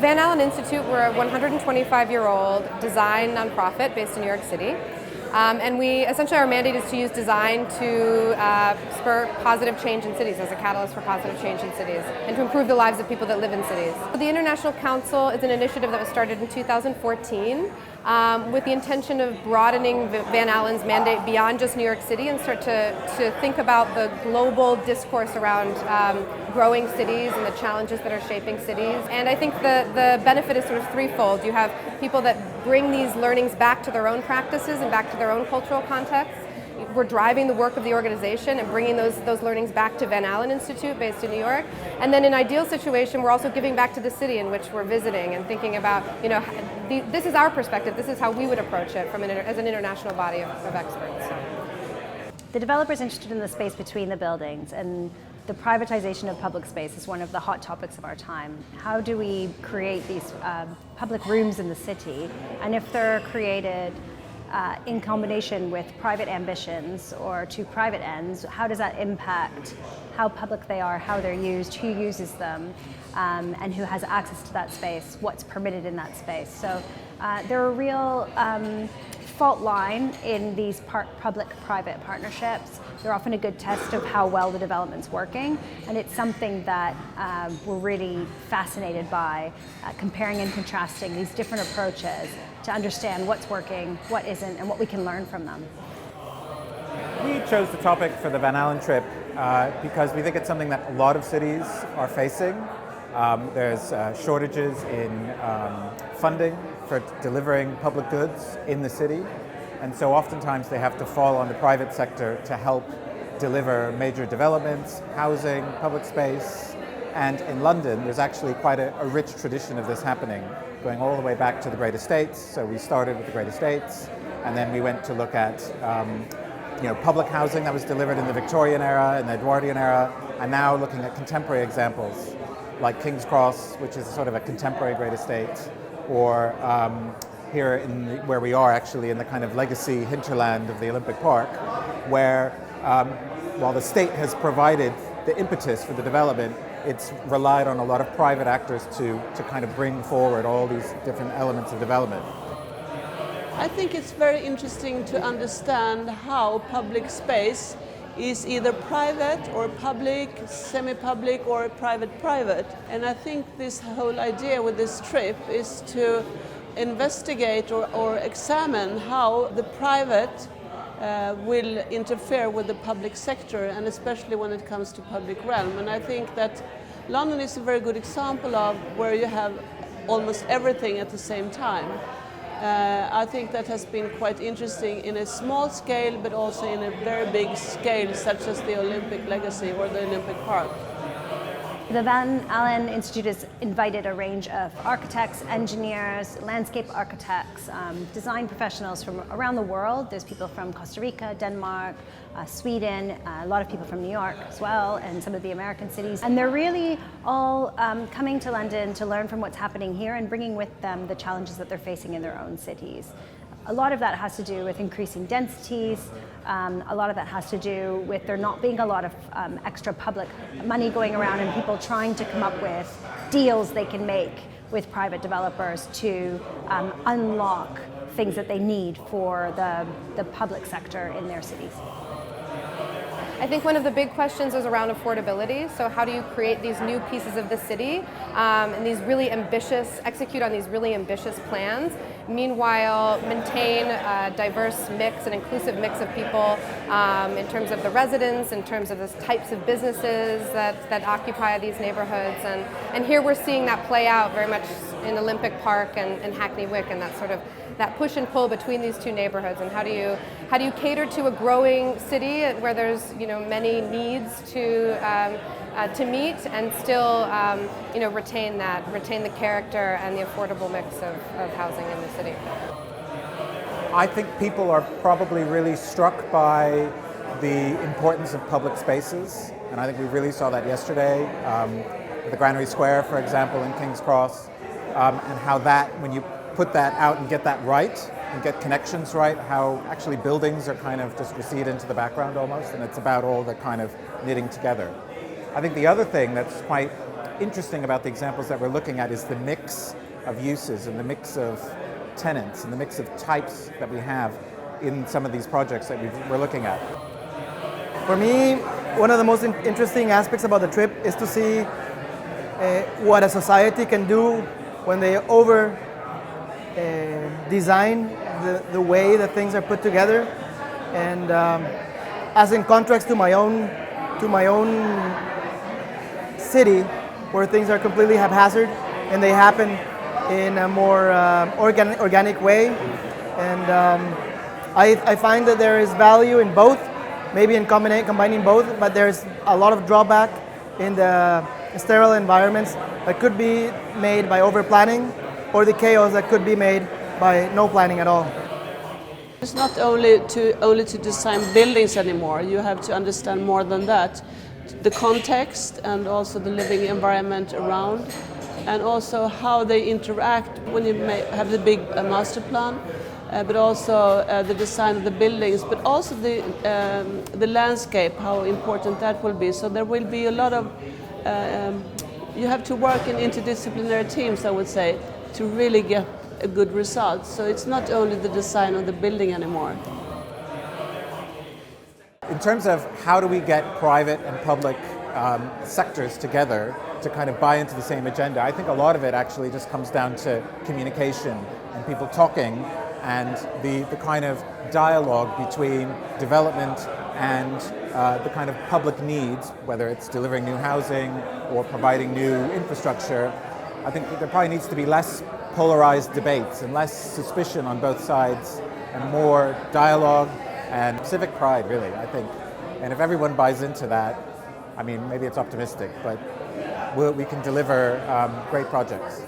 Van Alen Institute, we're a 125-year-old design nonprofit based in New York City. And essentially our mandate is to use design to spur positive change in cities as a catalyst for positive change in cities and to improve the lives of people that live in cities. The International Council is an initiative that was started in 2014 with the intention of broadening Van Alen's mandate beyond just New York City and start to think about the global discourse around growing cities and the challenges that are shaping cities. And I think the benefit is sort of threefold. You have people that bring these learnings back to their own practices and back to their own cultural contexts. We're driving the work of the organization and bringing those learnings back to Van Alen Institute based in New York. And then in an ideal situation, we're also giving back to the city in which we're visiting and thinking about, this is our perspective, this is how we would approach it as an international body of experts. So. The developer's interested in the space between the buildings, and the privatization of public space is one of the hot topics of our time. How do we create these public rooms in the city? And if they're created in combination with private ambitions or to private ends, how does that impact how public they are, how they're used, who uses them, and who has access to that space, what's permitted in that space. So there are real fault line in these public-private partnerships. They're often a good test of how well the development's working, and it's something that we're really fascinated by, comparing and contrasting these different approaches to understand what's working, what isn't, and what we can learn from them. We chose the topic for the Van Alen trip because we think it's something that a lot of cities are facing. There's shortages in funding for delivering public goods in the city, and so oftentimes they have to fall on the private sector to help deliver major developments, housing, public space. And in London, there's actually quite a rich tradition of this happening, going all the way back to the Great Estates. So we started with the Great Estates, and then we went to look at public housing that was delivered in the Victorian era and the Edwardian era, and now looking at contemporary examples like King's Cross, which is sort of a contemporary Great Estate, or here where we are actually in the kind of legacy hinterland of the Olympic Park, where while the state has provided the impetus for the development, it's relied on a lot of private actors to kind of bring forward all these different elements of development. I think it's very interesting to understand how public space is either private or public, semi-public or private-private. And I think this whole idea with this trip is to investigate or examine how the private will interfere with the public sector, and especially when it comes to public realm. And I think that London is a very good example of where you have almost everything at the same time. I think that has been quite interesting in a small scale, but also in a very big scale, such as the Olympic legacy or the Olympic Park. The Van Alen Institute has invited a range of architects, engineers, landscape architects, design professionals from around the world. There's people from Costa Rica, Denmark, Sweden, a lot of people from New York as well, and some of the American cities. And they're really all coming to London to learn from what's happening here and bringing with them the challenges that they're facing in their own cities. A lot of that has to do with increasing densities. A lot of that has to do with there not being a lot of extra public money going around and people trying to come up with deals they can make with private developers to unlock things that they need for the public sector in their cities. I think one of the big questions is around affordability. So how do you create these new pieces of the city and execute on these really ambitious plans, meanwhile maintain a diverse mix, an inclusive mix of people in terms of the residents, in terms of the types of businesses that occupy these neighborhoods. And here we're seeing that play out very much in Olympic Park and Hackney Wick, and that push and pull between these two neighborhoods. And how do you cater to a growing city where there's many needs to meet and still retain the character and the affordable mix of housing in the city? I think people are probably really struck by the importance of public spaces, and I think we really saw that yesterday at the Granary Square, for example, in King's Cross, and how that, when you put that out and get that right and get connections right, how actually buildings are kind of just recede into the background almost, and it's about all the kind of knitting together. I think the other thing that's quite interesting about the examples that we're looking at is the mix of uses and the mix of tenants and the mix of types that we have in some of these projects that we're looking at. For me, one of the most interesting aspects about the trip is to see what a society can do when they over design the way that things are put together, and as in contrast to my own city, where things are completely haphazard and they happen in a more organic way. And I find that there is value in both, maybe in combining both, but there's a lot of drawback in the sterile environments that could be made by over planning, or the chaos that could be made by no planning at all. It's not only to design buildings anymore. You have to understand more than that. The context and also the living environment around, and also how they interact when you have the big master plan, but also the design of the buildings, but also the landscape, how important that will be. So there will be a lot of, you have to work in interdisciplinary teams, I would say, to really get a good result. So it's not only the design of the building anymore. In terms of how do we get private and public sectors together to kind of buy into the same agenda, I think a lot of it actually just comes down to communication and people talking, and the kind of dialogue between development and the kind of public needs, whether it's delivering new housing or providing new infrastructure. I think there probably needs to be less polarized debates and less suspicion on both sides and more dialogue and civic pride, really, I think. And if everyone buys into that, I mean, maybe it's optimistic, but we can deliver great projects.